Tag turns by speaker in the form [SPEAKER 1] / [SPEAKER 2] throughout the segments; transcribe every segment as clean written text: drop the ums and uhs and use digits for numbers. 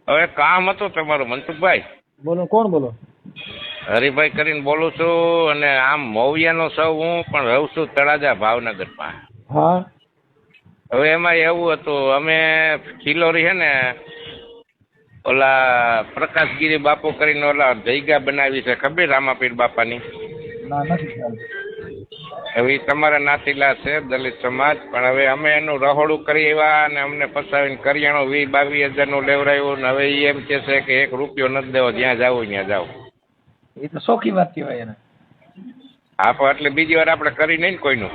[SPEAKER 1] હવે કામ હતું તમારું મનસુખભાઈ.
[SPEAKER 2] બોલો, કોણ બોલો?
[SPEAKER 1] હરિભાઈ કરીને બોલું છું અને આમ મોવિયાનો સૌ હું પણ રહું છું તળાજા ભાવનગરમાં.
[SPEAKER 2] હા.
[SPEAKER 1] હવે એમાં એવું હતું અમે ખિલોરી છે ને ઓલા પ્રકાશગીરી બાપુ કરીને ઓલા જગ્યા બનાવી છે ખબર રામાપીર બાપાની?
[SPEAKER 2] ના, નથી ખ્યાલ.
[SPEAKER 1] હવે ઈ તમારા નાતીલા છે દલિત સમાજ, પણ હવે અમે એનું રહોડું કરી આવ્યા અને અમને ફસાવીને કરિયાણું 20-22 હજારનું લેવડાવ્યું ને હવે ઈ એમ કે છે કે 1 રૂપિયો નથી દેવો, જ્યાં જાવું ત્યાં જાવ.
[SPEAKER 2] એ તો શોખી વાત કહેવાય એને.
[SPEAKER 1] હા પણ એટલે બીજી વાર આપણે કરી નહીં ને કોઈનું.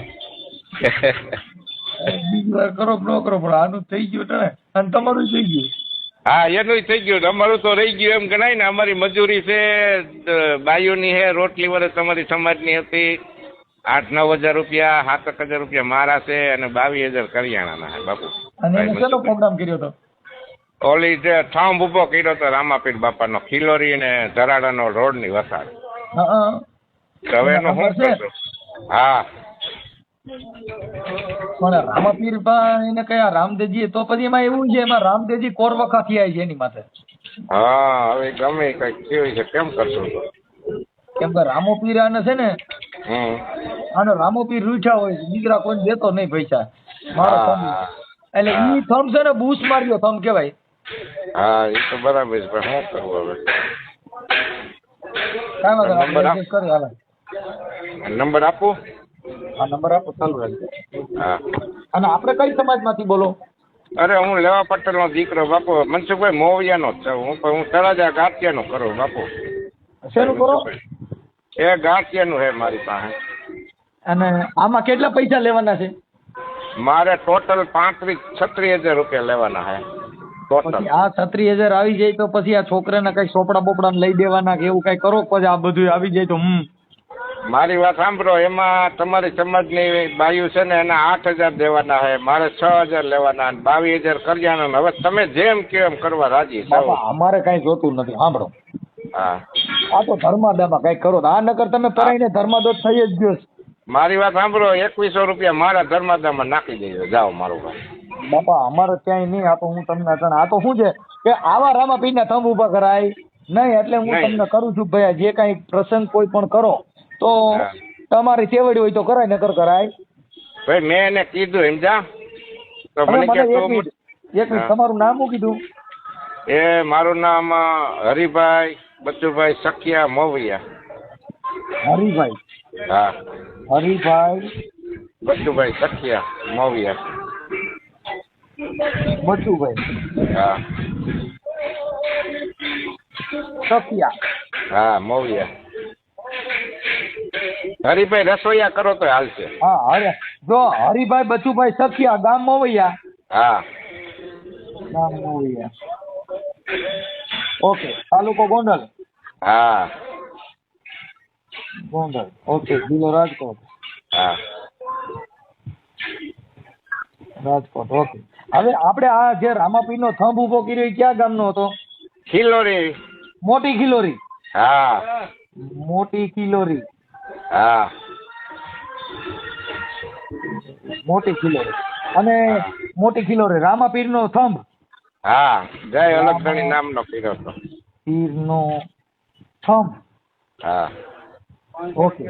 [SPEAKER 2] બીજી વાર કરો કે ન કરો, પણ આનું થઈ ગયું ને, અને તમારું થઈ ગયું.
[SPEAKER 1] હા એનું થઈ ગયું, અમારું તો રહી ગયું એમ ગણાય ને. અમારી મજૂરી છે બાયુની છે, રોટલી વર્ષ તમારી સમાજની હતી 8-9 હજાર રૂપિયા, 7-8 હજાર રૂપિયા મારા છે અને 22 હજાર કરિયાણાના છે બાપુ.
[SPEAKER 2] અને એને શેનો પ્રોગ્રામ કર્યો હતો?
[SPEAKER 1] ઓલી જે થંભ ઉભો કર્યો હતો રામાપીર બાપાનો ખિલોરી ને ધરાડાનો રોડની વસાડ.
[SPEAKER 2] હા.
[SPEAKER 1] હવે એનું શું કરશો? હા
[SPEAKER 2] પણ રામાપીર એને કયા રામદેવજી? તો પછી એમાં એવું છે, એમાં રામદેવજી કોરવખા થયા છે એની માથે.
[SPEAKER 1] હા હવે ગમે કઈક કેવી છે, કેમ કરશો?
[SPEAKER 2] કેમ કે રામોપીર આને છે ને, આનો રામોપીર રૂઠા હોય છે, દીકરા કોઈ દેતો નહીં પૈસા. મારો થંભ એટલે ઈ થંભ છે ને બૂસ માર્યો થંભ કહેવાય.
[SPEAKER 1] હા એ તો બરાબર છે, પણ શું કરવું હવે?
[SPEAKER 2] કાંઈ વાંધો નહીં, એડજસ્ટ કરી હાલે.
[SPEAKER 1] નંબર આપો.
[SPEAKER 2] આ નંબર આપો, ચાલુ રાખજો.
[SPEAKER 1] હા.
[SPEAKER 2] અને આપણે કઈ સમાજમાંથી બોલો?
[SPEAKER 1] અરે હું લેવા પટેલનો દીકરો બાપુ, મનસુખભાઈ મોવિયાનો જ છું. હું તળાજા ગાંઠિયાનું કરું બાપુ.
[SPEAKER 2] શેનું કરો?
[SPEAKER 1] એ ગાંઠિયાનું છે મારી પાસે.
[SPEAKER 2] અને આમાં કેટલા પૈસા લેવાના છે?
[SPEAKER 1] મારે ટોટલ 35-36 હજાર રૂપિયા લેવાના છે ટોટલ.
[SPEAKER 2] પછી આ 36 હજાર આવી જાય તો પછી આ છોકરાને કઈ ચોપડા બોપડા લઈ દેવાના કે એવું કઈ કરો? પછી આ બધું આવી જાય તો
[SPEAKER 1] મારી વાત સાંભળો, એમાં તમારી સમાજની બાયુ છે ને એના 8 હજાર દેવાના છે, મારે 6 હજાર લેવાના, 22 હજાર કરિયાણા. હવે તમે જેમ કે એમ કરવા રાજી છો.
[SPEAKER 2] અમારે કઈ જોતું નથી. સાંભળો,
[SPEAKER 1] હા
[SPEAKER 2] આ તો ધર્માદામાં કઈ કરો. આ નકર તમે પરાઈને ધર્માદોષ થઈ જ ગયો.
[SPEAKER 1] મારી વાત સાંભળો, 2100 રૂપિયા મારા ધર્માદામાં નાખી દેજો, જાઓ મારું ભાઈ.
[SPEAKER 2] બાપા અમારે ક્યાંય નહીં. આ તો હું તમને કહું, આ તો શું છે કે આવા રામાપીરના થંભ ઉભા કરાય નહીં. એટલે હું તમને કરું છું ભાઈ, જે કઈ પ્રસંગ કોઈ પણ કરો તો તમારી સેવડી હોય તો કરાય, નકર કરાય
[SPEAKER 1] ભાઈ. મેં એને કીધું સમજા તો મને કે
[SPEAKER 2] એક મિનિટ, તમારું નામ શું કીધું?
[SPEAKER 1] એ મારું નામ હરિભાઈ બચુભાઈ સખિયા મોવિયા.
[SPEAKER 2] હરિભાઈ?
[SPEAKER 1] હા,
[SPEAKER 2] હરિભાઈ
[SPEAKER 1] બચુભાઈ સખિયા મોવિયા.
[SPEAKER 2] બચુભાઈ?
[SPEAKER 1] હા
[SPEAKER 2] સખિયા?
[SPEAKER 1] હા મોવિયા. હરિભાઈ રસોઈયા કરો તો હાલશે.
[SPEAKER 2] હા, જો હરિભાઈ બચુભાઈ સખિયા, ગામ મોવૈયા.
[SPEAKER 1] હા
[SPEAKER 2] ગામ મોવૈયા. ઓકે. તાલુકો ગોંડલ?
[SPEAKER 1] હા
[SPEAKER 2] ગોંડલ. ઓકે. જિલ્લો રાજકોટ?
[SPEAKER 1] હા
[SPEAKER 2] રાજકોટ. ઓકે. હવે આપણે આ જે રામાપીરનો થંભ ઉભો કર્યો એ ક્યાં ગામનો હતો?
[SPEAKER 1] ખિલોરી.
[SPEAKER 2] મોટી ખિલોરી?
[SPEAKER 1] હા
[SPEAKER 2] મોટી ખિલોરી.
[SPEAKER 1] હા
[SPEAKER 2] મોટી ખિલોરી. અને મોટી ખિલોરી રામાપીરનો થંભ?
[SPEAKER 1] હા, જય અલગધણી નામનો પીરો હતો.
[SPEAKER 2] પીરનો થંભ?
[SPEAKER 1] હા.
[SPEAKER 2] ઓકે.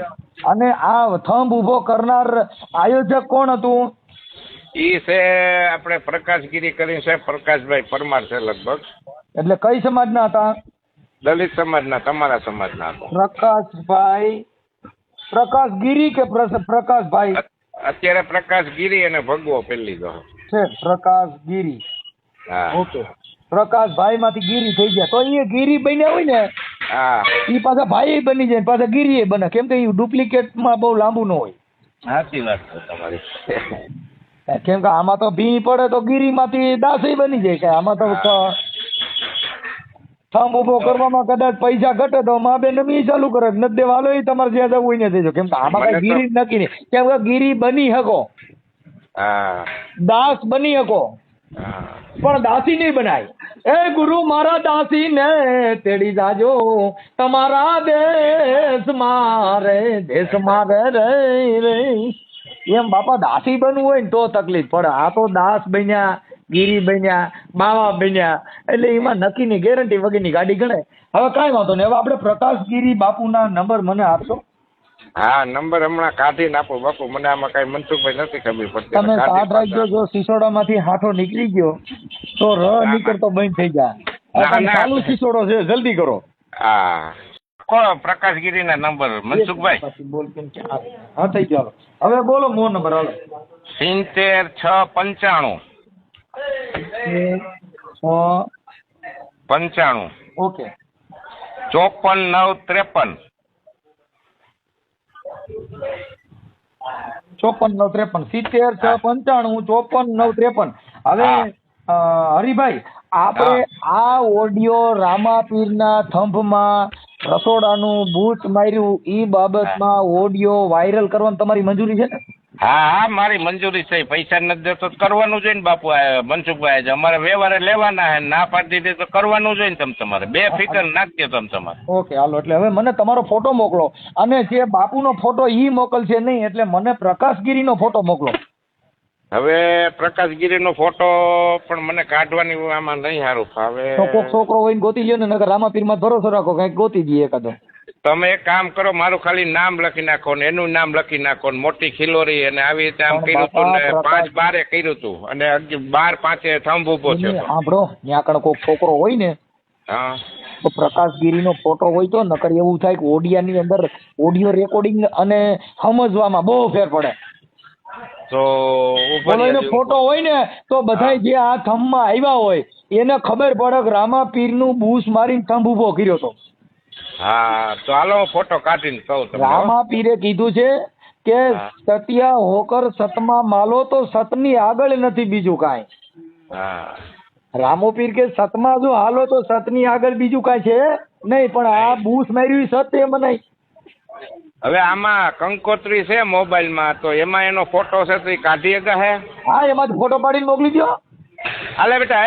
[SPEAKER 2] અને આ થંભ ઉભો કરનાર આયોજક કોણ હતું?
[SPEAKER 1] ઈ છે આપણે પ્રકાશગીરી કરીને છે, પ્રકાશભાઈ પરમાર છે લગભગ.
[SPEAKER 2] એટલે કઈ સમાજના હતા?
[SPEAKER 1] દલિત સમાજના, તમારા સમાજના હતા.
[SPEAKER 2] પ્રકાશભાઈ, પ્રકાશગીરી કે પ્રકાશભાઈ?
[SPEAKER 1] અત્યારે પ્રકાશગીરી અને ભગવો પેલી લીધો
[SPEAKER 2] છે. પ્રકાશગીરી.
[SPEAKER 1] હા.
[SPEAKER 2] ઓકે. પ્રકાશભાઈ માંથી ગીરી થઈ ગયા તો એ ગીરી બન્યા હોય ને,
[SPEAKER 1] હા,
[SPEAKER 2] એ પાછા ભાઈ બની જાય, પાછા ગીરી બને. કેમ કે એ ડુપ્લિકેટમાં બહુ લાંબુ ન હોય.
[SPEAKER 1] સાચી વાત છે તમારી.
[SPEAKER 2] કેમ કે આમાં તો ભી પડે તો ગીરીમાંથી દાસી બની જાય. કે આમાં તો થંભ ઉભો કરવામાં કદાચ પૈસા ઘટે તો મા બેન મી ચાલુ કરે, નથી દેવા હાલો, એ તમારે જ્યાં જવું હોય ને દેજો. કેમ કે આમાં કઈ ગીરી નક્કી નહીં. કેમ કે ગીરી બની શકો, દાસ બની શકો, પણ દાસી નહીં બનાય. એ ગુરુ મારા દાસી ને તેડી જાજો તમારા દેશ મારે, દેશ મારે રે રે. એમ બાપા દાસી બનવું હોય ને તો તકલીફ પડે. આ તો દાસ બન્યા, ગીરી બન્યા, બાવા બન્યા, એટલે એમાં નક્કીની ગેરંટી વગરની ગાડી ગણાય. હવે કાંઈ વાંધો નહીં, હવે આપણે પ્રકાશગીરી બાપુના નંબર મને આપશો?
[SPEAKER 1] હા, નંબર હમણાં કાઢીને આપો બાપુ, મને આમાં કઈ મનસુખભાઈ નથી ખબર પડતી.
[SPEAKER 2] તમે સાથ રાખજો, જો સિસોડામાંથી હાથો નીકળી ગયો તો નીકળતો બંધ થઈ જાય. ચાલુ સિસોડો છે, જલ્દી કરો.
[SPEAKER 1] હા, પ્રકાશગીરીના નંબર મનસુખભાઈ.
[SPEAKER 2] બોલ કેમ કે હા થઈ ગયો. હવે બોલો મો નંબર હાલો.
[SPEAKER 1] 70 6 95
[SPEAKER 2] ઓકે.
[SPEAKER 1] 54 953
[SPEAKER 2] 54 953 70 6 95 54 953. હવે હરિભાઈ, આપણે આ ઓડિયો રામાપીરના થંભમાં રસોડાનું બૂચ માર્યું ઈ બાબતમાં ઓડિયો વાયરલ કરવાની તમારી મંજૂરી છે ને?
[SPEAKER 1] હા હા, મારી મંજૂરી છે. પૈસા નથી દેતો તો કરવાનું જોઈએ ને બાપુ. મનસુખભાઈ અમારે વ્યવહારે લેવાના હે, ના પાડી દીધી તો કરવાનું જોઈએ ને. તમે તમારે બે ફિકર નાખજો તમે તમારે.
[SPEAKER 2] ઓકે હાલો, એટલે હવે મને તમારો ફોટો મોકલો, અને જે બાપુનો ફોટો ઈ મોકલશે નહીં, એટલે મને પ્રકાશગીરીનો ફોટો મોકલો.
[SPEAKER 1] હવે પ્રકાશગીરીનો ફોટો પણ મને કાઢવાની આમાં નહીં સારું ફાવે.
[SPEAKER 2] તો કોક છોકરો હોય ને ગોતી લ્યો ને, નકર રામાપીરમાં ભરોસો રાખો, કઈક ગોતી દઈએ એકાદો.
[SPEAKER 1] તમે એક કામ કરો, મારું ખાલી નામ લખી નાખો ને એનું નામ લખી નાખો ને મોટી ખિલોરી, અને આવી રીતે આમ કર્યું હતું ને 5/12 કર્યું હતું, અને 12/5 થંભ ઉભો છે.
[SPEAKER 2] સાંભળો, ત્યાં કણ કોક છોકરો હોય ને,
[SPEAKER 1] હા,
[SPEAKER 2] તો પ્રકાશગીરીનો ફોટો હોય તો નકર એવું થાય કે ઓડિયાની અંદર ઓડિયો રેકોર્ડિંગ અને સમજવામાં બહુ ફેર પડે.
[SPEAKER 1] તો
[SPEAKER 2] એનો ફોટો હોય ને તો બધાય જે આ થંભમાં આવ્યા હોય એને ખબર પડે કે રામાપીરનું બૂસ મારીને થંભ ઉભો કર્યો હતો.
[SPEAKER 1] હા, તો હાલો ફોટો કાઢીને કહું તમને.
[SPEAKER 2] રામાપીરે કીધું છે કે સત્યા હોકર સતમાં માલો તો સતની આગળ નથી બીજું કાંઈ.
[SPEAKER 1] હા,
[SPEAKER 2] રામોપીર કે સતમાં જો હાલો તો સતની આગળ બીજું કાંઈ છે નહીં, પણ આ બૂસ માર્યું સત એમ નહીં.
[SPEAKER 1] હવે આમાં કંકોત્રી છે મોબાઈલમાં, તો એમાં એનો ફોટો છે તો એ કાઢી શકા હે?
[SPEAKER 2] હા, એમાંથી ફોટો પાડીને મોકલી દો.
[SPEAKER 1] હાલે બેટા,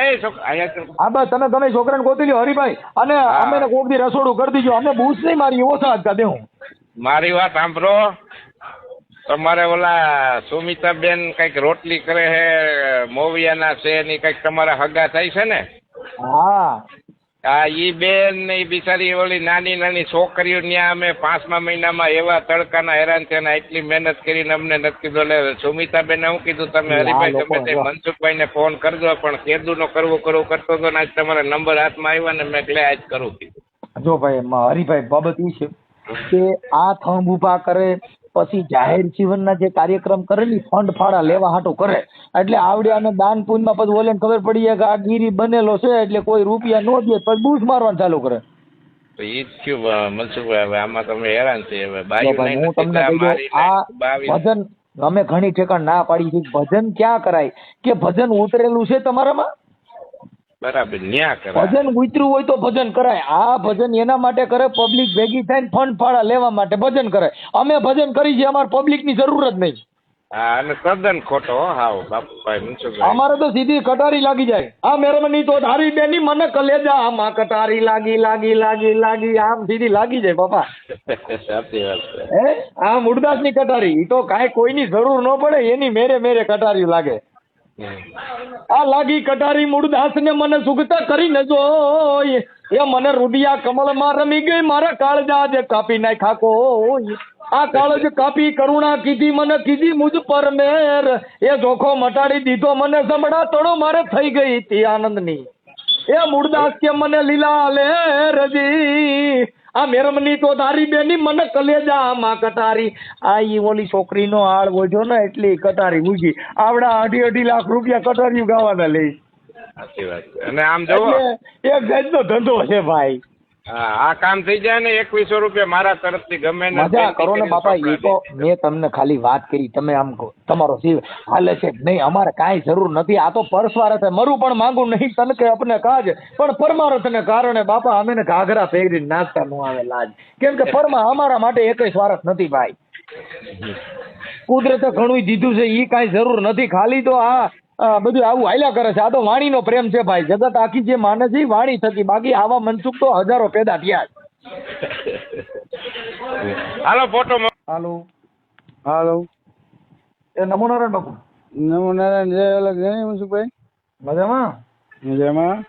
[SPEAKER 2] હા બસ, તમે તમે છોકરાને ગોતી લ્યો હરિભાઈ, અને અમે કોક દી રસોડું કરી દીજો. અમે બૂસ નહીં મારી, ઓછા જ દે. હું
[SPEAKER 1] મારી વાત સાંભળો, તમારે ઓલા સુમિતાબેન કઈક રોટલી કરે છે, મોવિયાના છે ની કઈક તમારા હગા થાય છે ને?
[SPEAKER 2] હા
[SPEAKER 1] હા, ઈ બેન ને ઈ બિચારી ઓલી નાની નાની છોકરીઓ ત્યાં અમે 5મા મહિનામાં એવા તડકાના હેરાન થયા, એટલી મહેનત કરીને અમને નથી કીધું. એટલે સુમિતાબેન હું કીધું તમે હરિભાઈ ગમે તે મનસુખભાઈ ને ફોન કરજો, પણ કેદુનો કરવું કરતો હતો ને આજ તમારા નંબર હાથમાં આવ્યા ને મેં એટલે આજ કરું કીધું.
[SPEAKER 2] જો ભાઈ હરિભાઈ, બાબત એ છે કે આ થંભ ઉભા કરે પછી જાહેર જીવનના જે કાર્યક્રમ કરે ને ફંડ ફાળા લેવા હાટું કરે, એટલે આવડ્યાને દાન પુણ્યમાં પછી ઓલે ખબર પડી જાય કે આ ગીરી બનેલો છે, એટલે કોઈ રૂપિયા ન દે પછી બૂસ મારવાનું ચાલુ કરે.
[SPEAKER 1] તો ઈ જ થયું મનસુખભાઈ. હવે આમાં તમે હેરાન છે. હવે
[SPEAKER 2] હું તમને કહી દઉં, આ ભજન અમે ઘણી ઠેકાણ ના પાડી છે. ભજન ક્યાં કરાય કે ભજન ઉતરેલું છે તમારામાં?
[SPEAKER 1] બરાબર, ન્યા કરે.
[SPEAKER 2] ભજન ઉતર્યું હોય તો ભજન કરાય. આ ભજન એના માટે કરે, પબ્લિક ભેગી થાય ફંડ ફાળા લેવા માટે ભજન કરે. અમે ભજન કરી છે, અમારે પબ્લિક ની જરૂર જ નહીં.
[SPEAKER 1] હા, અને તદ્દન ખોટો. હાવ બાપુભાઈ મનસુખભાઈ, અમારે
[SPEAKER 2] તો સીધી કટારી લાગી જાય. આ મેરમની તો ધારી બેની મને કલેજા, આમાં કટારી લાગી લાગી લાગી લાગી આમ સીધી લાગી જાય બાપા.
[SPEAKER 1] સાચી વાત છે.
[SPEAKER 2] આ મુરદાસ ની કટારી, ઈ તો કાંઈ કોઈની જરૂર ન પડે, એની મેરે મેરે કટારી લાગે. આ લાગી કટારી મૂળદાસ ને મને સુગતા કરી ન જોય, એ મને રૂડિયા કમળ માં રમી ગઈ, મારા કાળજા જે કાપી નાખ્યા કોઈ. આ કાળજ કાપી કરુણા કીધી મને, કીધી મુજ પર મેર, એ જોખો મટાડી દીધો મને, સંભળા તણો મારે થઈ ગઈ તી આનંદની. એ મૂળદાસ કે મને લીલા લે રજી, આ મેરમની તો તારી બેની મને કલેજા માં કટારી. આ ઈ ઓલી છોકરીનો હાળ વોજો ને એટલી કટારી ઉગી. આવડા 2.5 લાખ રૂપિયા કટારી ગાવાના લઈ.
[SPEAKER 1] સાચી વાત છે. અને આમ જોવો,
[SPEAKER 2] એક જાતનો ધંધો છે ભાઈ.
[SPEAKER 1] હા, આ કામ થઈ જાય ને 2100 રૂપિયા મારા તરફથી ગમે ને
[SPEAKER 2] મજા કરો ને બાપા. એ તો મેં તમને ખાલી વાત કરી, તમે આમ કહો તમારો જીવ હાલે છે નહીં, અમારે કાંઈ જરૂર નથી. આ તો પરસ્વારથ મરું પણ માંગુ નહીં તન કે અપને કાજ, પણ પરમારથને કારણે બાપા અમે ઘાઘરા પહેરીને નાચતા ન આવે લાજ. કેમ કે પરમા અમારા માટે એકય સ્વાર્થ નથી ભાઈ. કુદરતે ઘણું દીધું છે, એ કાંઈ જરૂર નથી. ખાલી તો આ બધું આવું હાલ્યા કરે છે. આ તો વાણીનો પ્રેમ છે ભાઈ. જગત આખી જે માને છે વાણી થકી, બાકી આવા મનસુખ તો હજારો પેદા થયા.
[SPEAKER 1] હાલો ફોટો.
[SPEAKER 2] હાલો
[SPEAKER 3] હાલો,
[SPEAKER 2] એ નમો નારાયણ બાપુ.
[SPEAKER 3] નમો નારાયણ. જય અલગ જય મનસુખભાઈ.
[SPEAKER 2] મજામાં?
[SPEAKER 3] મજામાં.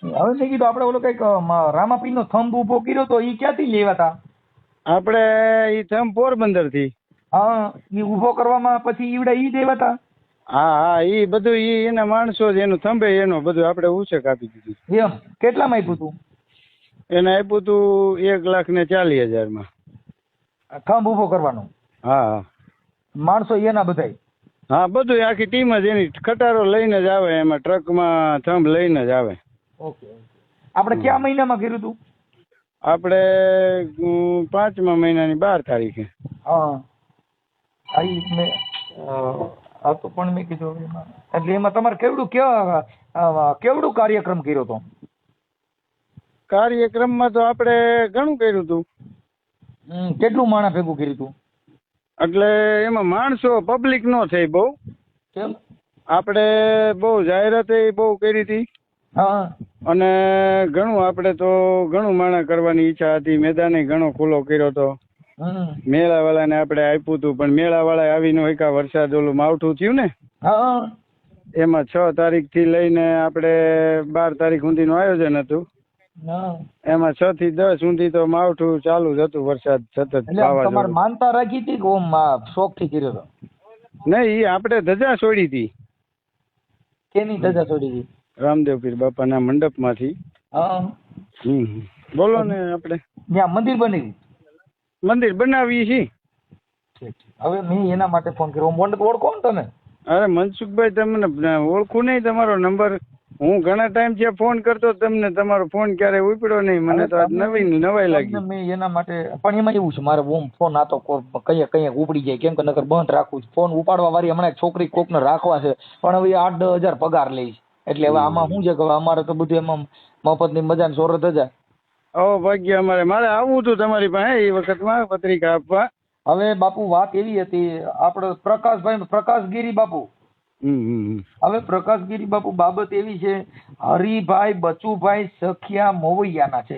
[SPEAKER 2] હવે મેં કીધું આપણે ઓલો કઈક રામાપીરનો થંભ ઉભો કર્યો તો ઈ ક્યાંથી લેવાતા?
[SPEAKER 3] આપણે ઈ થમ પોરબંદર થી.
[SPEAKER 2] હા, ઈ ઉભો કરવામાં પછી ઈવડે ઈ દેવાતા?
[SPEAKER 3] હા હા, ઈ બધું ઈ એના માણસો જ એનું થંભે એનું બધું આપણે ઉછેક આપી દીધું.
[SPEAKER 2] એમ કેટલામાં આપ્યું તું?
[SPEAKER 3] એને આપ્યું તું 1,40,000
[SPEAKER 2] થંભ ઉભો કરવાનો?
[SPEAKER 3] હા હા
[SPEAKER 2] માણસો એના બધાય?
[SPEAKER 3] હા, બધું આખી ટીમ જ એની ખટારો લઈને જ આવે, એમાં ટ્રકમાં થંભ લઈને જ આવે.
[SPEAKER 2] ઓકે. આપણે કયા મહિનામાં કર્યું તું?
[SPEAKER 3] આપણે 5મા મહિનાની 12 તારીખે.
[SPEAKER 2] હા, આ તો પણ મેં કીધું એટલે એમાં તમારે કેવડું કાર્યક્રમ કર્યો તો?
[SPEAKER 3] કાર્યક્રમમાં તો આપણે ઘણું કર્યું હતું.
[SPEAKER 2] કેટલું માણસ ભેગું કર્યું તું?
[SPEAKER 3] એટલે એમાં માણસો પબ્લિક નો થઈ બહુ.
[SPEAKER 2] કેમ?
[SPEAKER 3] આપણે બહુ જાહેરાત બહુ કરી હતી.
[SPEAKER 2] હા.
[SPEAKER 3] અને ઘણું આપણે તો ઘણું માણા કરવાની ઈચ્છા હતી. મેદાને ઘણો ખુલ્લો કર્યો હતો. મેળાવાળાને આપણે આપ્યું હતું, પણ મેળાવાળા આવી નો એકા વરસાદ ઓલું માવઠું થયું ને, એમાં 6 તારીખથી લઈને આપણે 12 તારીખ સુધીનું આયોજન હતું. એમાં 6 થી 10 સુધી તો માવઠું ચાલુ જ હતું, વરસાદ સતત.
[SPEAKER 2] તમારે માનતા રાખી હતી કે ઓમ શોખ થી કર્યો હતો?
[SPEAKER 3] નહીં, ઈ આપણે ધજા છોડી હતી.
[SPEAKER 2] કેની ધજા છોડી હતી? રામદેવ
[SPEAKER 3] પીર બાપાના મંડપમાંથી. બોલો ને. આપણે
[SPEAKER 2] ત્યાં મંદિર બની?
[SPEAKER 3] મંદિર બનાવીએ છીએ.
[SPEAKER 2] હવે મેં એના માટે ફોન કર્યો. ઓળખો ને તમે?
[SPEAKER 3] અરે મનસુખભાઈ, તમને ઓળખું નહીં. તમારો નંબર હું ઘણા ટાઈમ થી ફોન કરતો તમને, તમારો ફોન ક્યારે ઉપડ્યો નહીં. મને તો આજ નવાઈ લાગી.
[SPEAKER 2] મેં એના માટે પણ એમાં એવું છે, મારે ફોન આ તો કઈ ઉપડી જાય, કેમ કે નકર બંધ રાખું છું. ફોન ઉપાડવા વાળી હમણાં છોકરી કોકને રાખવા છે, પણ હવે 8-10 હજાર પગાર લઈશ. એટલે હવે આમાં શું છે કે અમારે તો બધું એમાં મફત ની મજા ને સોરત હજાર.
[SPEAKER 3] ઓ ભાગ્ય, મારે આવવું હતું તમારી પાસે એ વખતમાં પત્રિકા આપવા.
[SPEAKER 2] હવે બાપુ વાત એવી હતી, આપણે પ્રકાશગીરી બાપુ. હવે પ્રકાશગીરી બાપુ બાબત એવી છે, હરિભાઈ બચુભાઈ સખિયા મોવૈયાના છે.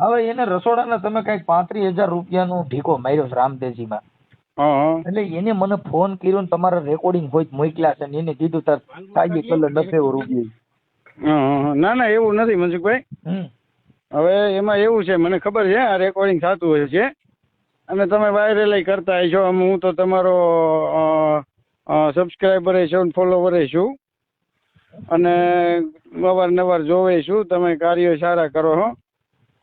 [SPEAKER 2] હવે એને રસોડાના તમે કઈક 35,000 રૂપિયાનો ઢીકો માર્યો છે રામદેવજીમાં. એટલે એને મને ફોન કર્યો ને તમારા રેકોર્ડિંગ હોય મોકલ્યા છે, એને કીધું તાર થાય કલર 90 રૂપિયા.
[SPEAKER 3] ના એવું નથી મનસુખભાઈ. હવે એમાં એવું છે, મને ખબર છે આ રેકોર્ડિંગ થતું હોય છે અને તમે વાયરલ કરતા હશો. હું તો તમારો સબસ્ક્રાઈબર છું, ફોલોવર છું, અને અવારનવાર જોવે છું. તમે કાર્યો સારા કરો છો.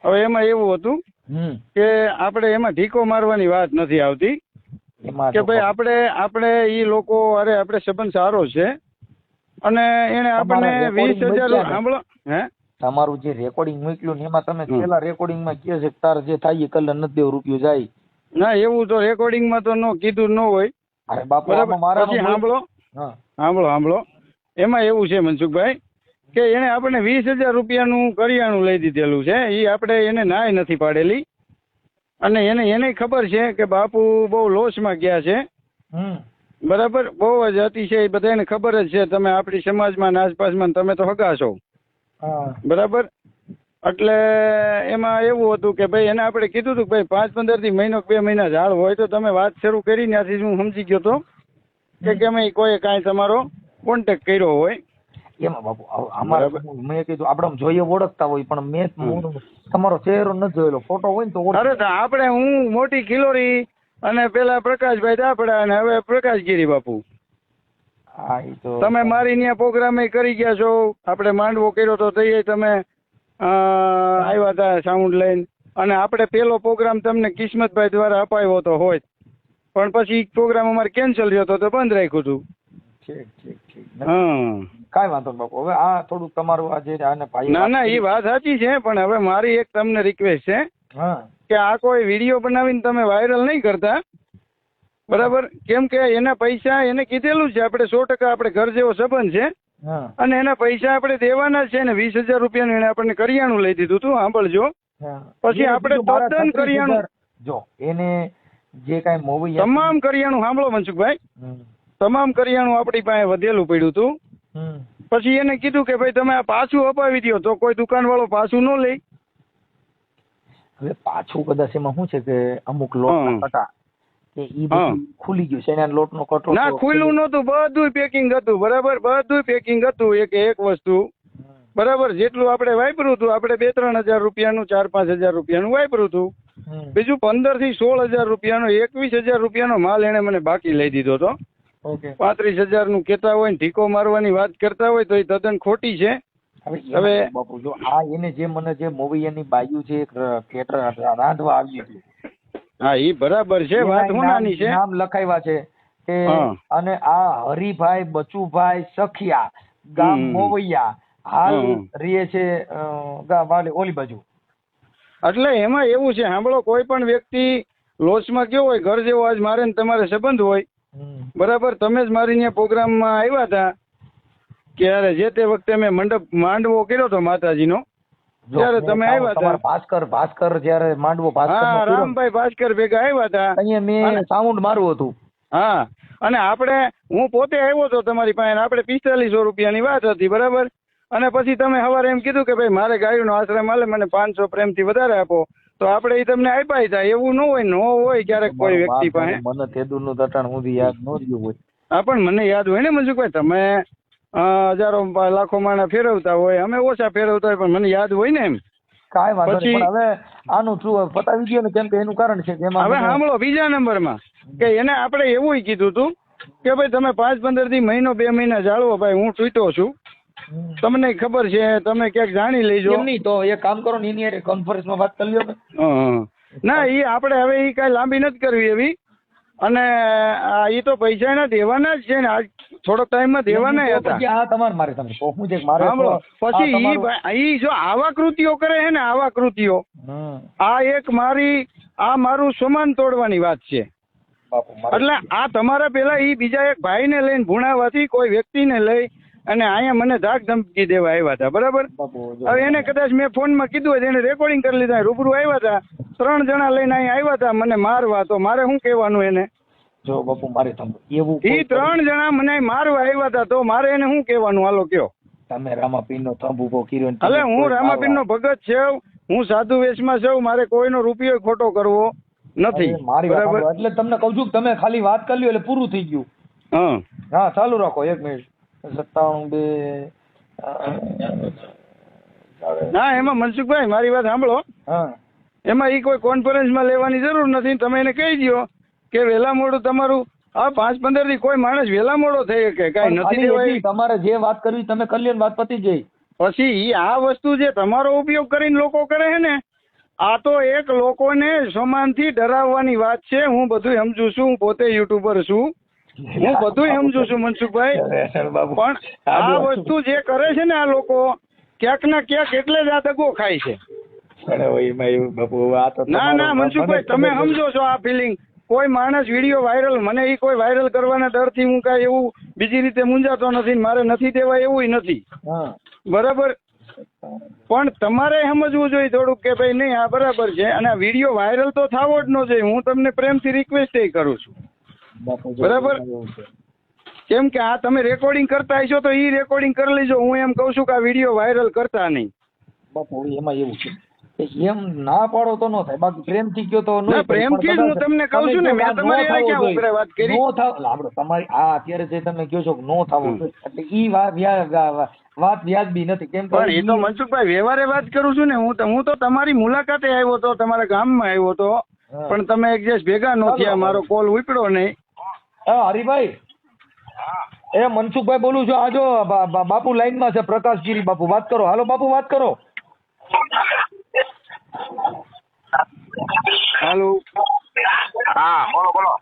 [SPEAKER 3] હવે એમાં એવું હતું કે આપણે એમાં ઢીકો મારવાની વાત નથી આવતી કે ભાઈ આપણે ઈ લોકો અરે આપણે સંબંધ સારો છે અને એને આપણને 20,000 સાંભળો.
[SPEAKER 2] તમારું જે રેકોર્ડિંગ મોકલ્યું ને એમાં તમે પેલા રેકોર્ડિંગ માં કહે છે તાર જે થાય એ કલર 90 રૂપિયા જાય.
[SPEAKER 3] ના, એવું તો રેકોર્ડિંગ માં તો નો કીધું ન હોય.
[SPEAKER 2] અરે બાપુ,
[SPEAKER 3] પછી સાંભળો. એમાં એવું છે મનસુખભાઈ કે એને આપણે 20,000 રૂપિયાનું કરિયાણું લઈ દીધેલું છે. એ આપણે એને નાય નથી પાડેલી, અને એને ખબર છે કે બાપુ બહુ લોસમાં ગયા છે. બરાબર, બહુ જ અતિશય બધાને ખબર જ છે. તમે આપણી સમાજમાં આસપાસમાં તમે તો હગા છો, બરાબર. એટલે એમાં એવું હતું કે ભાઈ એને આપણે કીધું હતું કે ભાઈ 5-15 થી મહિનો 2 મહિના ઝાડ હોય તો તમે વાત શરૂ કરી. ત્યાંથી હું સમજી ગયો હતો કે અમે કોઈ કાંઈ તમારો કોન્ટેક્ટ કર્યો હોય.
[SPEAKER 2] એમાં બાપુ અમારે મેં કીધું આપણે જોઈએ ઓળખતા હોય, પણ મેં તમારો ચહેરો નથી જોયેલો. ફોટો હોય ને તો
[SPEAKER 3] અરે આપણે હું મોટી ખિલોરી અને પેલા પ્રકાશભાઈ દાપડા અને હવે પ્રકાશગીરી બાપુ. તમે મારી ત્યાં પ્રોગ્રામ કરી ગયા છો. આપણે માંડવો કર્યો તો તઈ તમે આવ્યા હતા સાઉન્ડ લઈને, અને આપણે પેલો પ્રોગ્રામ તમને કિસ્મતભાઈ દ્વારા અપાયો તો હોય, પણ પછી પ્રોગ્રામ અમારે કેન્સલ થયો તો બંધ રાખ્યું હતું.
[SPEAKER 2] કાંઈ વાંધો બાપુ. હવે આ થોડુંક તમારું આજે
[SPEAKER 3] ના એ વાત સાચી છે, પણ હવે મારી એક તમને રિક્વેસ્ટ છે કે આ કોઈ વિડીયો બનાવીને તમે વાયરલ નહીં કરતા, બરાબર. કેમ કે એના પૈસા એને કીધેલું છે આપણે 100% આપણે ઘર જેવો સંબંધ છે, અને એના પૈસા આપણે દેવાના છે ને. 20,000 રૂપિયાનું એને આપણને કરિયાણું લઈ દીધું હતું. સાંભળજો, પછી આપણે તદ્દન કરિયાણું
[SPEAKER 2] જો એને જે કાંઈ મોવી
[SPEAKER 3] તમામ કરિયાણું સાંભળો મનસુખભાઈ, તમામ કરિયાણું આપણી પાસે વધેલું પડ્યું હતું. પછી એને કીધું કે ભાઈ તમે આ પાછું અપાવી દો, તો કોઈ દુકાન વાળો પાછું ન લે.
[SPEAKER 2] હવે પાછું કદાચ એમાં શું છે કે અમુક લોકો હતા કે ઈ બધું ખુલી ગયું શેણાના લોટનો કટોરો?
[SPEAKER 3] ના, ખુલ્લું નહોતું, બધું પેકિંગ હતું, બરાબર, બધું પેકિંગ હતું, એક વસ્તુ, બરાબર. જેટલું આપણે વાપર્યું હતું, આપણે 2-3 હજાર રૂપિયાનું, 4-5 હજાર રૂપિયાનું વાપર્યું હતું. બીજું 15 થી 16 હજાર રૂપિયાનો, 21 હજાર રૂપિયાનો માલ એને મને બાકી લઈ દીધો હતો. 35 હજાર નું કેતા હોય ને ઢીકો મારવાની વાત કરતા હોય તો એ તદ્દન ખોટી છે. હવે
[SPEAKER 2] બાપુ જો આ એને જે મને જે મોવૈયાની બાયુ છે કેટર રાંધવા આવી હતી,
[SPEAKER 3] હા ઈ બરાબર છે, વાત હોનાની છે,
[SPEAKER 2] નામ લખાવ્યા છે કે અને આ હરિભાઈ બચુભાઈ સખિયા ગામ મોવૈયા હાલ રહે છે ઓલી બાજુ.
[SPEAKER 3] એટલે એમાં એવું છે, સાંભળો, કોઈ પણ વ્યક્તિ લોસમાં ગયો હોય, ઘર જેવો આજ મારે ને તમારે સંબંધ હોય, બરાબર, તમે જ મારી ત્યાં પ્રોગ્રામમાં આવ્યા હતા ત્યારે જે તે વખતે મેં મંડપ માંડવો કર્યો હતો માતાજીનો, ત્યારે તમે આવ્યા હતા.
[SPEAKER 2] ભાસ્કર જયારે માંડવો,
[SPEAKER 3] હા, રામભાઈ ભાસ્કર ભેગા આવ્યા હતા,
[SPEAKER 2] અહીંયા મેં સાઉન્ડ મારવું હતું.
[SPEAKER 3] હા, અને હું પોતે આવ્યો હતો તમારી પાસે, આપણે 4500 રૂપિયાની વાત હતી, બરાબર. અને પછી તમે સવારે એમ કીધું કે ભાઈ મારે ગાયોનો આશ્રય મળે, મને 500 પ્રેમથી વધારે આપો, તો આપણે એ તમને આપ્યા હતા. એવું ન હોય ક્યારેક કોઈ વ્યક્તિ પાસે.
[SPEAKER 2] મને તેદુરનું દટાણ સુધી યાદ ન રહ્યું હોય.
[SPEAKER 3] હા, પણ મને યાદ હોય ને મનસુખભાઈ, તમે હજારો લાખો માણા ફેરવતા હોય, અમે ઓછા ફેરવતા હોય, પણ મને યાદ હોય ને એમ.
[SPEAKER 2] કાંઈ વાંધો નહીં, પણ હવે આનું શું પતાવી દો ને, કેમ કે એનું કારણ છે કે એમાં
[SPEAKER 3] હવે સાંભળો, બીજા નંબરમાં કે એને આપણે એવું કીધું હતું કે ભાઈ તમે 5-15 દી મહિનો 2 મહિના જાળવો, ભાઈ હું તૂટ્યો છું, તમને ખબર છે, તમે ક્યાંક જાણી લેજો.
[SPEAKER 2] એમ નહીં તો એક કામ કરો ને, એની કોન્ફરન્સમાં વાત કરી લ્યો.
[SPEAKER 3] ના, એ આપણે હવે એ કાંઈ લાંબી નથી કરવી એવી, અને એ તો પૈસા એના દેવાના જ છે ને, આજ થોડોક ટાઈમમાં દેવાના હતા.
[SPEAKER 2] હા, તમારે મારે તમે હું છે મારે
[SPEAKER 3] પછી ઈ જો આવા કૃત્યો કરે છે ને, આવા કૃત્યો, આ મારું સમાન તોડવાની વાત છે. એટલે આ તમારા પેલા ઈ બીજા એક ભાઈને લઈને ભુણાવાથી કોઈ વ્યક્તિને લઈ અને અહીંયા મને ધાક ધમકી દેવા આવ્યા હતા, બરાબર. હવે એને કદાચ મેં ફોનમાં કીધું હોય, એને રેકોર્ડિંગ કરી લીધા, રૂબરૂ આવ્યા હતા, 3 જણા લઈને અહીંયા આવ્યા હતા મને મારવા, તો મારે શું કહેવાનું એને?
[SPEAKER 2] જો બાપુ મારે એવું,
[SPEAKER 3] ઈ 3 જણા મને મારવા આવ્યા હતા, તો મારે એને શું કહેવાનું? હાલો કયો.
[SPEAKER 2] તમે રામાપીરનો થંભ ઉભો કર્યો.
[SPEAKER 3] એટલે હું રામાપીરનો ભગત છું, હું સાધુ વેશમાં છું, મારે કોઈનો રૂપિયો ખોટો કરવો નથી, બરાબર.
[SPEAKER 2] એટલે તમને કહું છું કે તમે ખાલી વાત કરી લ્યો એટલે પૂરું થઈ ગયું. હા, ચાલુ રાખો 1 મિનિટ. 97
[SPEAKER 3] ના, એમાં મનસુખભાઈ મારી વાત સાંભળો, એમાં ઈ કોઈ કોન્ફરન્સમાં લેવાની જરૂર નથી. તમે એને કહી દો કે વહેલા મોડું તમારું 5-15 દી કોઈ માણસ વહેલા મોડો થઈ શકે, કઈ નથી દેવાય.
[SPEAKER 2] તમારે જે વાત કરવી તમે કરી લ્યો, વાત પતી જાય.
[SPEAKER 3] પછી ઈ આ વસ્તુ જે તમારો ઉપયોગ કરીને લોકો કરે છે ને, આ તો એક લોકોને સમાનથી ડરાવવાની વાત છે. હું બધું સમજુ છું, હું પોતે યુટ્યુબર છું, હું બધું સમજુ છું મનસુખભાઈ, પણ આ વસ્તુ જે કરે છે ને આ લોકો, ક્યાંક ના ક્યાંક એટલે જ આ દગો ખાય છે. ના મનસુખભાઈ, તમે સમજો છો આ ફિલિંગ. કોઈ માણસ વિડીયો વાયરલ, મને એ કોઈ વાયરલ કરવાના ડરથી હું કાંઈ એવું બીજી રીતે મૂંઝાતો નથી, મારે નથી દેવાય એવું નથી, બરાબર. પણ તમારે સમજવું જોઈએ થોડુંક કે ભાઈ નહીં, આ બરાબર છે, અને આ વિડીયો વાયરલ તો થવો જ ન જોઈએ. હું તમને પ્રેમથી રિક્વેસ્ટ કરું છું, બરાબર. કેમ કે આ તમે રેકોર્ડિંગ કરતા હશો તો ઈ રેકોર્ડિંગ કરી લેજો. હું એમ કઉ છું કે આ વિડીયો વાયરલ કરતા નહીં.
[SPEAKER 2] બાપુ એમાં એવું છે, એમ ના પાડો તો ન થાય, બાકી પ્રેમથી કયો તો ન.
[SPEAKER 3] પ્રેમથી જ હું તમને કહું છું ને, મેં તમારી હારે ક્યાં ઉભરે વાત કરી.
[SPEAKER 2] નો થાવ, આપણે તમારી આ અત્યારે જે તમે કહો છો કે નો થાવું, એટલે ઈ વાત વ્યાજબી નથી. કેમ કે
[SPEAKER 3] પણ એ તો મનસુખભાઈ વ્યવહારે વાત કરું છું ને, હું તો તમારી મુલાકાતે આવ્યો હતો, તમારા ગામમાં આવ્યો હતો, પણ તમે એક દિવસ ભેગા ન થયા, મારો કોલ ઉપડ્યો નહીં.
[SPEAKER 2] હરિભાઈ, એ મનસુખભાઈ બોલું છું. આ જો બાપુ લાઈનમાં છે, પ્રકાશગીરી બાપુ, વાત કરો. હાલો બાપુ, વાત કરો.
[SPEAKER 3] હાલો.
[SPEAKER 1] હા, બોલો.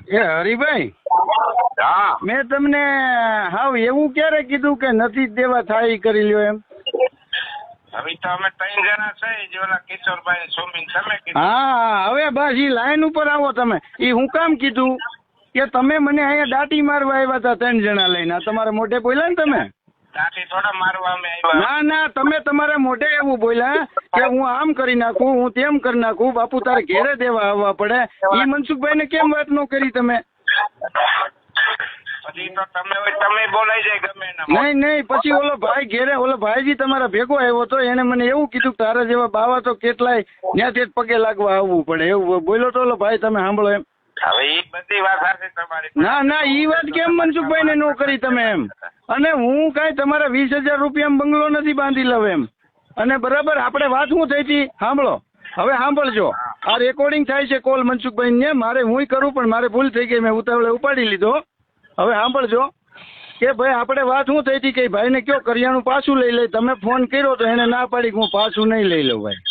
[SPEAKER 3] એ હરિભાઈ, મેં તમને હાવ એવું ક્યારે કીધું કે નથી દેવા થાય કરી લ્યો એમ?
[SPEAKER 1] હવે તો અમે 3 જણા છે, જે ઓલા કિશોરભાઈ સોમીન તમે કીધું.
[SPEAKER 3] હા, હવે બસ ઈ લાઈન ઉપર આવો તમે. ઈ હું કામ કીધું કે તમે મને અહીંયા દાટી મારવા આવ્યા હતા 3 જણા લઈને. તમારા મોઢે બોલ્યા ને તમે?
[SPEAKER 1] દાટી થોડા મારવા અમે આવ્યા.
[SPEAKER 3] ના, તમે તમારા મોઢે એવું બોલ્યા કે હું આમ કરી નાખું, હું તેમ કરી નાખું, બાપુ તારે ઘેરે દેવા આવવા પડે. ઈ મનસુખભાઈ ને કેમ વાત ન કરી તમે?
[SPEAKER 1] પછી તો તમે બોલાઈ જાય ગમે એના.
[SPEAKER 3] નહીં, પછી ઓલો ભાઈ ઘેરે, ઓલો ભાઈજી તમારા ભેગો આવ્યો તો એને મને એવું કીધું કે તારા જેવા બાવા તો કેટલાય ત્યાંથી પગે લાગવા આવવું પડે, એવું બોલ્યો તો ઓલો ભાઈ. તમે સાંભળો એમ?
[SPEAKER 1] હવે ઈ બધી વાત સાચી તમારી.
[SPEAKER 3] ના ઈ વાત કેમ મનસુખભાઈ ને નો કરી તમે એમ? અને હું કાંઈ તમારા 20,000 રૂપિયા બંગલો નથી બાંધી લઉં એમ. અને બરાબર આપણે વાત શું થઈ હતી સાંભળો, હવે સાંભળજો. આ રેકોર્ડિંગ થાય છે કોલ મનસુખભાઈ ને, મારે હું કરું પણ મારે ભૂલ થઈ ગઈ, મેં ઉતાવળે ઉપાડી લીધો. હવે સાંભળજો કે ભાઈ આપણે વાત શું થઈ હતી કે ભાઈને કયો કરિયાણું પાછું લઈ લે. તમે ફોન કર્યો તો એને ના પાડી કે હું પાછું નહીં લઈ લઉં ભાઈ.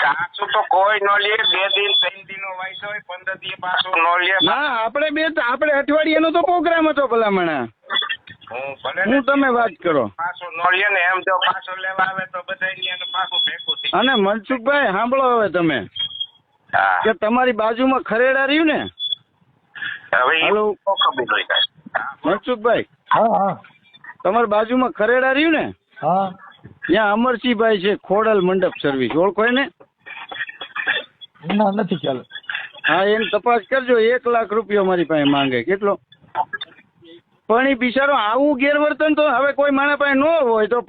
[SPEAKER 1] પાછું તો કોઈ ન લે. 2 દિન 3 દિન નો વાયદો હોય, 15 દી પાછું ન લે.
[SPEAKER 3] ના આપણે અઠવાડિયાનો તો પ્રોગ્રામ હતો ભલામણા. હું તમે વાત કરો
[SPEAKER 1] પાછું ન લે ને એમ જો પાછું લેવા આવે તો બધા પાછું ભેગું થઈ.
[SPEAKER 3] અને મનસુખભાઈ સાંભળો હવે તમે કે તમારી બાજુમાં ખરેડા રહ્યું ને.
[SPEAKER 1] હવે
[SPEAKER 3] મનસુખભાઈ
[SPEAKER 2] હા
[SPEAKER 3] તમારી બાજુમાં ખરેડા રહ્યું ને,
[SPEAKER 2] હા
[SPEAKER 3] ત્યાં અમરસિંહભાઈ છે, ખોડલ મંડપ સર્વિસ, ઓળખો ને?
[SPEAKER 2] ના નથી ખ્યાલ.
[SPEAKER 3] હા એને તપાસ કરજો. 1 લાખ રૂપિયા મારી પાસે માંગે. કેટલો? પણ એ બિચારો આવું ગેરવર્તન તો હવે કોઈ માણસ પાસે ન હોય તો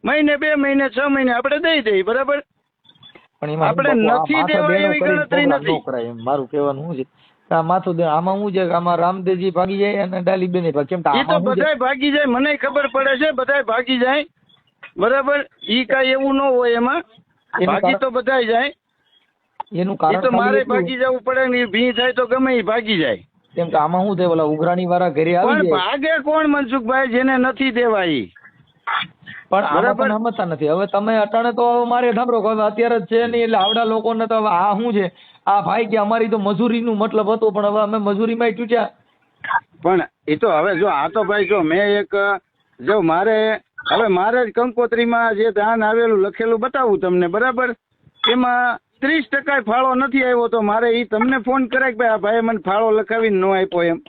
[SPEAKER 3] મહિને 2 મહિને 6 મહિને આપણે દઈ દઈએ, બરાબર?
[SPEAKER 2] પણ
[SPEAKER 3] આપણે નથી દેવા એવી ગણતરી નથી.
[SPEAKER 2] મારું કહેવાનું શું છે, માથું આમાં શું છે કે આમાં રામદેવજી ભાગી જાય અને ડાલીબેન કેમ
[SPEAKER 3] એ તો બધાય ભાગી જાય, મને ખબર પડે છે, બધાય ભાગી જાય, બરાબર? ઈ કાંઈ એવું ન હોય એમાં, ભાગી તો બધાય જાય.
[SPEAKER 2] એનું કારણ
[SPEAKER 3] તો મારે ભાગી જવું પડે ને, ભી થાય તો ગમે એ ભાગી જાય.
[SPEAKER 2] કેમ કે આમાં શું થાય, ઓલા ઉઘરાણી વાળા ઘરે આવી
[SPEAKER 3] પણ
[SPEAKER 2] જાય.
[SPEAKER 3] ભાગે કોણ મનસુખભાઈ? જેને નથી દેવાય.
[SPEAKER 2] પણ આમાં પણ સમજતા નથી. હવે તમે અટાણે તો મારે સાંભળો હવે અત્યારે જ છે નહીં, એટલે આવડા લોકોને તો હવે આ શું છે, આ ભાઈ કે અમારી તો મજૂરીનું મતલબ હતું, પણ હવે અમે મજૂરીમાં ચૂક્યા.
[SPEAKER 3] પણ એ તો હવે જો આ તો ભાઈ જો મેં જો મારે જ કંકોત્રીમાં જે દાન આવેલું લખેલું બતાવું તમને, બરાબર? એમાં 30% ફાળો નથી આવ્યો, તો મારે ઈ તમને ફોન કરે કે ભાઈ આ ભાઈ મને ફાળો લખાવીને ન આપ્યો એમ.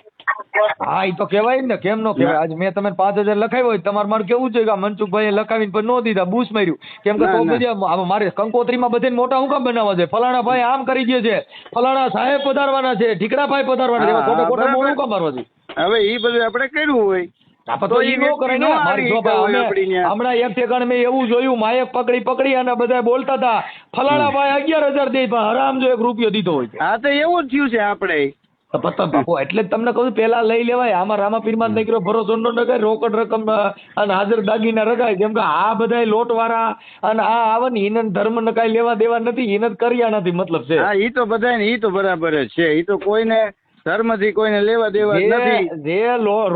[SPEAKER 2] હા એ તો કહેવાય ને, કેમ નો કહેવાય? આજ મેં તમે 5,000 લખાવ્યો હોય, તમારે મારે કેવું છે કે મનસુખભાઈ લખાવીને પણ ન દીધા, બૂસ માર્યું. કેમ કે તો બધા મારે કંકોત્રીમાં બધાને મોટા હું કામ બનાવવા છે, ફલાણા ભાઈ આમ કરી દે છે, ફલાણા સાહેબ પધારવાના છે, ઠીકડા ભાઈ પધારવાના છે, ખોટા ખોટા મોડું કામ મારવા છે.
[SPEAKER 3] હવે ઈ બધું આપણે કર્યું હોય
[SPEAKER 2] તો ઈ નો કરે ને. હમણાં એક ઠેકાણે મેં એવું જોયું, માયક પકડી અને બધા બોલતા હતા ફલાણા ભાઈ 11,000 દે, પણ હરામ જો 1 રૂપિયો દીધો હોય.
[SPEAKER 3] હા તો એવું જ થયું છે આપણે.
[SPEAKER 2] એટલે જ તમને કહું પેલા લઈ લેવાય. આમાં રામાપીરમાં જ નહીં કર્યો, ભરોસો ન રખાય, રોકડ રકમ અને હાજર દાગીના રખાય. કેમ કે આ બધા લોટ વાળા અને આ આવે ને એને ધર્મ ને કઈ લેવા દેવા નથી, એને કર્યા નથી મતલબ છે.
[SPEAKER 3] હા ઈ તો બધા ઈ તો બરાબર જ છે. ઈ તો કોઈને ધર્મથી કોઈને લેવા દેવા નથી.
[SPEAKER 2] જે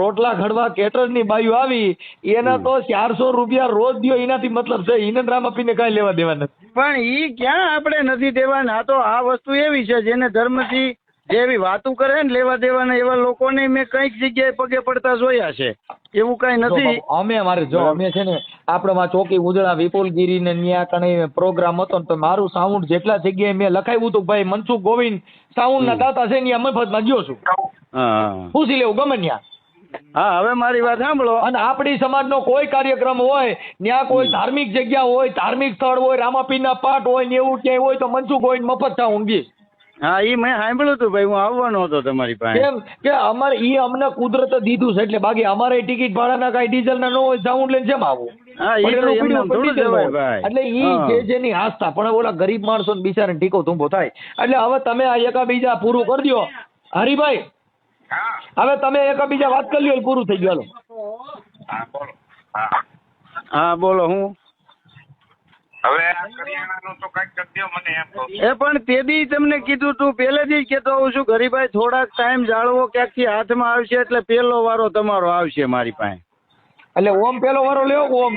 [SPEAKER 2] રોટલા ઘડવા કેટર ની બાયું આવી એના તો 400 રૂપિયા રોજ દ્યો, એનાથી મતલબ છે, એને રામાપીને કઈ લેવા દેવા નથી.
[SPEAKER 3] પણ ઈ ક્યાં આપણે નથી દેવાના. આ તો આ વસ્તુ એવી છે જેને ધર્મથી જેવી વાતું કરે ને લેવા દેવાના, એવા લોકોને મેં કઈક જગ્યાએ પગે પડતા જોયા છે. એવું કઈ નથી.
[SPEAKER 2] અમે છે ને આપડે ચોકી ઉજળા વિપુલગીરી ને ન્યા કણે પ્રોગ્રામ હતો ને, તો મારું સાઉન્ડ જેટલા જગ્યાએ મેં લખાવ્યું હતું ભાઈ મનસુખ ગોવિંદ સાઉન્ડ ના દાતા છે ત્યાં મફતમાં ગયો છું. પૂછી લેવું ગમે ત્યાં.
[SPEAKER 3] હા હવે મારી વાત સાંભળો.
[SPEAKER 2] અને આપણી સમાજનો કોઈ કાર્યક્રમ હોય, ત્યાં કોઈ ધાર્મિક જગ્યા હોય, ધાર્મિક સ્થળ હોય, રામાપીરના પાઠ હોય ને એવું ક્યાંય હોય તો મનસુખ ગોવિંદ મફત સાઉન્ડ ગઈ.
[SPEAKER 3] હા ઈ મેં સાંભળ્યું હતું ભાઈ, હું આવવાનો હતો તમારી પાસે.
[SPEAKER 2] કેમ કે અમારે ઈ અમને કુદરતે દીધું છે, એટલે બાકી અમારે ટિકિટ ભાડાના કઈ ડીઝલ ના ન હોય, સાઉન્ડ લઈને જેમ આવું. એટલે ઈ જે જેની આસ્થા. પણ ઓલા ગરીબ માણસો ને બિચારા ટીકો ધુંબો થાય. એટલે હવે તમે આ એકાબીજા પૂરું કરી દો. હરિભાઈ હવે તમે એકાબીજા વાત કરી લ્યો, પૂરું થઈ ગયું.
[SPEAKER 3] હા બોલો. હું
[SPEAKER 1] હવે કરિયાણાનું તો કઈક કરી દો મને એમ કહું.
[SPEAKER 3] એ પણ તે દી તમને કીધું તું, પહેલેથી જ કહેતો હોઉં છું ગરીભાઈ થોડાક ટાઈમ જાળવો, ક્યાંકથી હાથમાં આવશે એટલે પેલો વારો તમારો આવશે મારી પાસે.
[SPEAKER 2] એટલે ઓમ પેલો વારો લેવો ઓમ.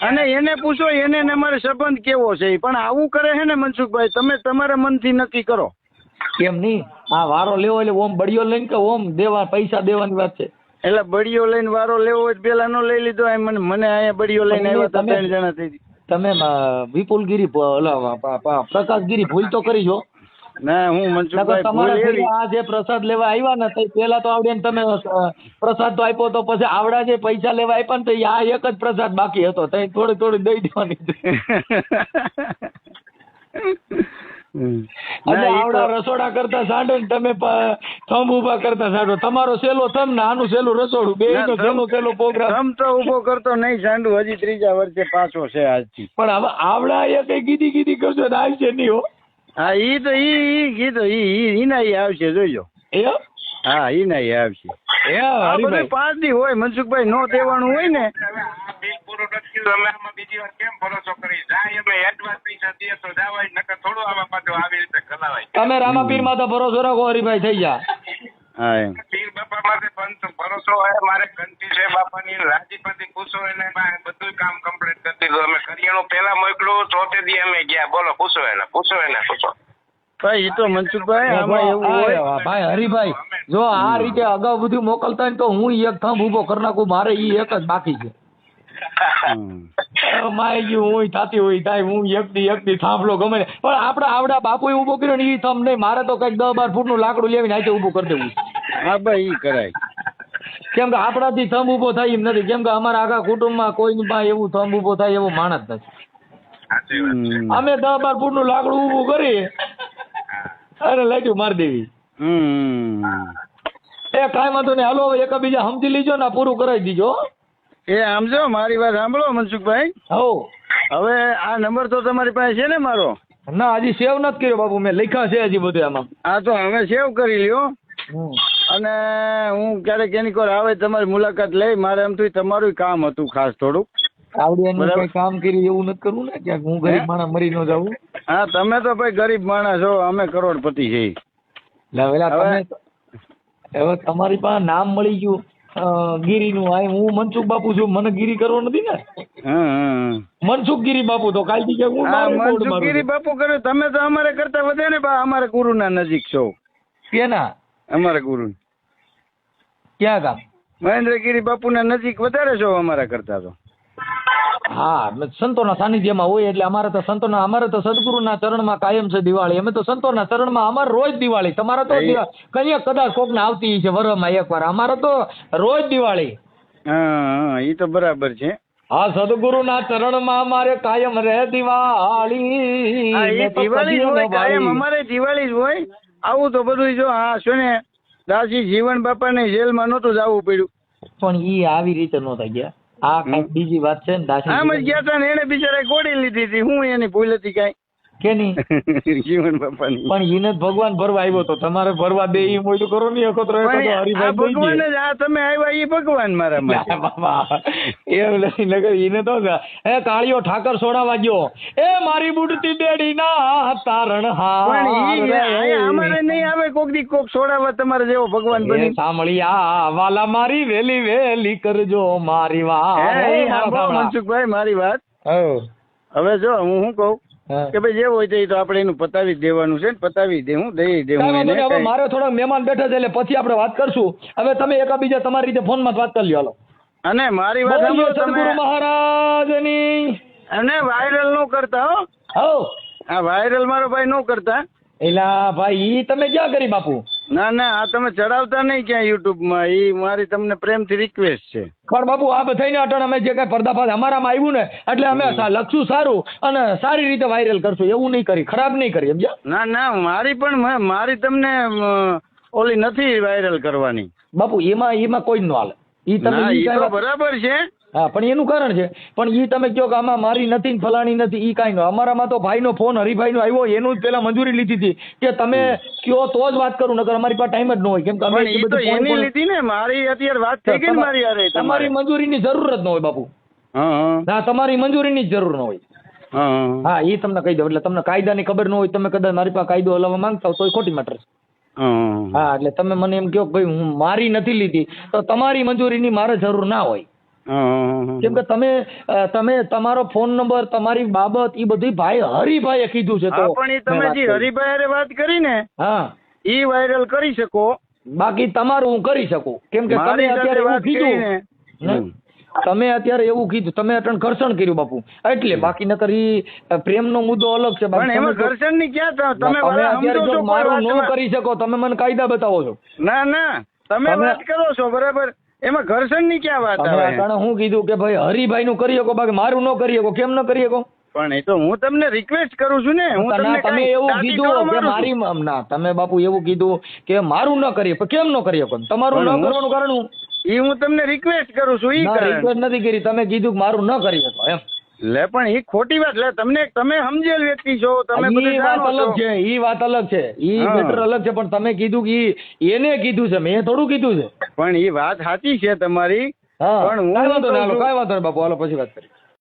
[SPEAKER 3] અને એને પૂછો એને ને અમારે સંબંધ કેવો છે. પણ આવું કરે છે ને મનસુખભાઈ, તમે તમારા મનથી નક્કી કરો.
[SPEAKER 2] કેમ નહીં, આ વારો લેવો એટલે ઓમ બળિયો લઈને કે ઓમ દેવા પૈસા દેવાની વાત છે.
[SPEAKER 3] એટલે બળિયો લઈને વારો લેવો હોય પેલા નો લઈ લીધો. મને અહીંયા બળિયો લઈને આવ્યા હતા 3 જણા થઈ. તમે
[SPEAKER 2] વિપુલગીરી પ્રકાશગીરી ભૂલ તો કરી છો.
[SPEAKER 3] ના હું મનસુખભાઈ
[SPEAKER 2] આ જે પ્રસાદ લેવા આવ્યા ને તે પેલા તો આવડે ને તમે પ્રસાદ તો આપ્યો, તો પછી આવડા જે પૈસા લેવા આપ્યા ને તો આ એક જ પ્રસાદ બાકી હતો, તો થોડી થોડી દઈ દેવાની. એટલે આવડા રસોડા કરતા સાંડો ને તમે થંભ ઉભા કરતા સાંડો. તમારો સેલો થંભ ને આનું સેલું રસોડું, બે નો સેલો પ્રોગ્રામ.
[SPEAKER 3] થંભ તો ઉભો કરતો નહીં સાંડુ, હજી 3જા વર્ષે પાછો છે આજથી.
[SPEAKER 2] પણ હવે આવડા એ કઈ ગીધી કરશો ને આવશે નહીં હો.
[SPEAKER 3] હા ઈ ના ઈ આવશે જોજો.
[SPEAKER 2] એ
[SPEAKER 3] હા ઈ ના ઈ આવશે. આ બધું
[SPEAKER 2] હરીભાઈ
[SPEAKER 3] 5 દી હોય મનસુખભાઈ, નો દેવાનું હોય ને.
[SPEAKER 1] આ બિલ પૂરું નથી થયું, અમે આમાં બીજી વાર કેમ ભરોસો કરી જાય? અમે એડવાન્સ પૈસા દઈએ તો જવાય, નકર થોડું આમાં પાછું આવી રીતે ખલાવાય.
[SPEAKER 2] તમે રામાપીર માં તો ભરોસો રાખો હરીભાઈ, થઈ જા.
[SPEAKER 3] હા એમ
[SPEAKER 1] પીર બાપા માટે પણ ભરોસો હોય. મારે કંઠી છે બાપાની, રાજીપતિ પૂછો એને બધું કામ કમ્પ્લીટ કરી દીધું. અમે કરિયાણું પેલા મોકલું, ચોથે દી અમે ગયા. બોલો પૂછો એને.
[SPEAKER 3] ભાઈ એ તો મનસુખભાઈ આમાં એવું હોય.
[SPEAKER 2] ભાઈ હરીભાઈ, જો આ રીતે અગાઉ બધું મોકલતા હોય તો હું એક થંભ ઉભો કરી નાખું. મારે ઈ એક જ બાકી છે. માય ગયું હું થતી હોય થાય, હું એકદી થાંભલો ગમે ને. પણ આપડા આવડા બાપુએ ઉભો કર્યો ને ઈ થંભ નહીં. મારે તો કઈક 10-12 ફૂટનું લાકડું લેવીને આજે ઉભું કરી દેવું.
[SPEAKER 3] હા ભાઈ ઈ કરાય.
[SPEAKER 2] કેમ કે આપણાથી થંભ ઉભો થાય એમ નથી. કેમ કે અમારા આખા કુટુંબમાં કોઈની પાસે એવું થંભ ઉભો થાય એવો માણસ નથી. અમે 10-12 ફૂટનું લાકડું ઉભું કરી અરે લાઈટું મારી દેવી. એ કાંઈ વાંધો નહીં, હાલો હવે એકબીજા સમજી લીજો ને પૂરું કરાવી દીજો.
[SPEAKER 3] એ આમ જો મારી વાત સાંભળો મનસુખભાઈ. હવે આ નંબર તો તમારી પાસે છે ને મારો?
[SPEAKER 2] ના હજી સેવ નથી કર્યો બાપુ, મેં લખ્યા છે હજી બધું આમાં.
[SPEAKER 3] હા તો હવે સેવ કરી લ્યો. અને હું ક્યારેક એની કોર આવે તમારી મુલાકાત લઈ. મારે એમ તો તમારું કામ હતું ખાસ થોડુંક.
[SPEAKER 2] આવડે કઈ કામ કર્યું એવું નથી કરવું ને, ક્યાંક હું ગરીબ માણસ મરી ન જાઉં.
[SPEAKER 3] હા તમે તો ભાઈ ગરીબ માણસ છો, અમે કરોડપતિ છીએ.
[SPEAKER 2] હવે તમારી પાસે નામ મળી ગયું ગીરીનું. હું મનસુખ બાપુ છું, મને ગીરી કરવો નથી ને. મનસુખ ગીરી બાપુ તો કાલથી કે હું
[SPEAKER 3] મનસુખ ગીરી બાપુ કર્યું. તમે તો અમારે કરતા વધે ને બા, અમારે ગુરુના નજીક છો.
[SPEAKER 2] કેના?
[SPEAKER 3] અમારા ગુરુ.
[SPEAKER 2] ક્યાં ગામ?
[SPEAKER 3] મહેન્દ્રગીરી બાપુના નજીક વધારે છો અમારા કરતા તો.
[SPEAKER 2] હા, સંતોના સાનિધ્યમાં હોય એટલે અમારે તો સદગુરુના ચરણમાં કાયમ છે દિવાળી. અમે તો સંતોના ચરણમાં અમારે રોજ દિવાળી. તમારે તો કઈ કદાચ કોક ને આવતી છે વરમાં એકવાર, અમારે તો રોજ દિવાળી.
[SPEAKER 3] હા એ તો બરાબર છે.
[SPEAKER 2] હા, સદગુરુના ચરણમાં અમારે કાયમ રે દિવાળી.
[SPEAKER 3] દિવાળી હોય કાયમ, અમારે દિવાળી જ હોય. આવું તો બધું જો હા શું ને દાસી જીવન બાપાને જેલમાં નહોતું જવું પડ્યું.
[SPEAKER 2] પણ ઈ આવી રીતે નહોતા ગયા. આ કઈક બીજી વાત છે ને. દાસી
[SPEAKER 3] આમ જ ગયા હતા ને, એને બિચારા ગોળી લીધી હતી. હું એની ભૂલ હતી કઈ
[SPEAKER 2] કેની?
[SPEAKER 3] જીવન બાપાની.
[SPEAKER 2] પણ એને ભગવાન ભરવા આવ્યો તો તમારે ભરવા દે એમ હોય તો કરો નહીં. હરીભાઈ
[SPEAKER 3] ભગવાન જ આ તમે આવ્યા એ ભગવાન મારા માટે.
[SPEAKER 2] એને તો કાળિયો ઠાકર સોડાવા ગયો. એ મારી બુડતી બેડી ના તારણ
[SPEAKER 3] અમારે નહીં આવે કોક દી કોક સોડાવા તમારે જેવો ભગવાન બની.
[SPEAKER 2] સાંભળી આ વાલા મારી વેલી વેલી કરજો મારી વાત.
[SPEAKER 3] મનસુખભાઈ મારી વાત હવે જો હું શું કઉ કે ભાઈ જે હોય તો આપણે એનું પતાવી દેવાનું છે ને, પતાવી દે. હું દઈ દે.
[SPEAKER 2] મારે થોડા મહેમાન બેઠા છે એટલે પછી આપણે વાત કરશું. હવે તમે એકબીજા તમારી રીતે ફોનમાં વાત કરી લ્યો.
[SPEAKER 3] અને મારી વાત
[SPEAKER 2] સદગુરુ મહારાજની.
[SPEAKER 3] અને વાયરલ નો કરતા હો. હા વાયરલ મારો ભાઈ નો કરતા.
[SPEAKER 2] એલા ભાઈ ઈ તમે ક્યાં કરી બાપુ?
[SPEAKER 3] ના આ તમે ચડાવતા નહીં ક્યાં યુટ્યુબ માં. ઈ મારી તમને પ્રેમથી રિક્વેસ્ટ છે.
[SPEAKER 2] પણ બાપુ આ બધાને અટણ અમે જે કઈ પર્દાફાશ અમારામાં આવ્યું ને એટલે અમે લખશું સારું અને સારી રીતે વાયરલ કરશું. એવું નહીં કરી, ખરાબ નહીં કરી.
[SPEAKER 3] ના મારી પણ મારી તમને ઓલી નથી વાયરલ કરવાની
[SPEAKER 2] બાપુ. એમાં કોઈ નો હાલે. ઈ તમે
[SPEAKER 3] બરાબર છે.
[SPEAKER 2] હા પણ એનું કારણ છે. પણ ઈ તમે કહો કે આમાં મારી નથી ફલાણી નથી, ઈ કાંઈ ન. અમારામાં તો ભાઈનો ફોન હરિભાઈ નો આવ્યો, એનું જ પેલા મંજૂરી લીધી હતી કે તમે કયો તો જ વાત કરું, નકર અમારી પાસે ટાઈમ જ ન હોય. કેમ કે અમે
[SPEAKER 3] એની લીધી ને મારી અત્યારે વાત થઈ ગઈ મારી યારે.
[SPEAKER 2] તમારી મંજૂરીની જરૂર જ ન હોય બાપુ. હા તમારી મંજૂરીની જ જરૂર ન હોય. હા એ તમને કહી દઉં. એટલે તમને કાયદાની ખબર ન હોય, તમે કદાચ મારી પાસે કાયદો હલાવવા માંગતા હો તો એ ખોટી મેટર છે. હા એટલે તમે મને એમ કહો કે ભાઈ હું મારી નથી લીધી તો તમારી મંજૂરીની મારે જરૂર ના હોય. કેમ કે તમે તમારો ફોન નંબર, તમારી બાબત એ બધી ભાઈ હરિભાઈએ કીધું છે. તો
[SPEAKER 3] પણ એ તમે જે હરિભાઈ વાત કરી ને હા ઈ વાયરલ કરી શકો.
[SPEAKER 2] બાકી તમારું હું કરી શકું. કેમ કે તમે અત્યારે એવું કીધું, તમે અત્યારે એવું કીધું, તમે અટણ ઘર્ષણ કર્યું બાપુ એટલે. બાકી નકર ઈ પ્રેમનો મુદ્દો અલગ છે.
[SPEAKER 3] પણ એમાં ઘર્ષણ ની ક્યાં તમે
[SPEAKER 2] અત્યારે જો મારું ન કરી શકો તમે મને કાયદા બતાવો છો.
[SPEAKER 3] ના તમે વાત કરો છો બરાબર, એમાં ઘર્ષણ ની ક્યાં વાત આવે?
[SPEAKER 2] કારણ હું કીધું કે ભાઈ હરિભાઈ નું કરી શકો, બાકી મારું ન કરી શકો. કેમ ન કરી શકો?
[SPEAKER 3] પણ એ તો હું તમને રિક્વેસ્ટ કરું છું ને.
[SPEAKER 2] તમે એવું કીધું કે મારી ના, તમે બાપુ એવું કીધું કે મારું ન કરી શકો. કેમ ન કરી શકો? તમારું ન કરવાનું કારણ હું
[SPEAKER 3] હું તમને રિક્વેસ્ટ કરું છું. ઈ
[SPEAKER 2] રિક્વેસ્ટ નથી કરી, તમે કીધું કે મારું ન કરી શકો એમ.
[SPEAKER 3] લે પણ એ ખોટી વાત. લે તમે સમજેલ વ્યક્તિ છો, તમે બધું
[SPEAKER 2] ઈ વાત
[SPEAKER 3] જાણો
[SPEAKER 2] અલગ
[SPEAKER 3] છો.
[SPEAKER 2] છે, ઈ વાત અલગ છે, ઈ
[SPEAKER 3] હા.
[SPEAKER 2] મેટર અલગ છે. પણ તમે કીધું કે એને કીધું છે, મેં થોડું કીધું છે.
[SPEAKER 3] પણ એ વાત સાચી છે તમારી.
[SPEAKER 2] હા,
[SPEAKER 3] પણ હું
[SPEAKER 2] કાંઈ વાંધો
[SPEAKER 3] કહું
[SPEAKER 2] નહીં, હાલો,
[SPEAKER 3] છું-
[SPEAKER 2] કાંઈ વાંધો નહીં બાપુ, હાલો પછી વાત કરીએ.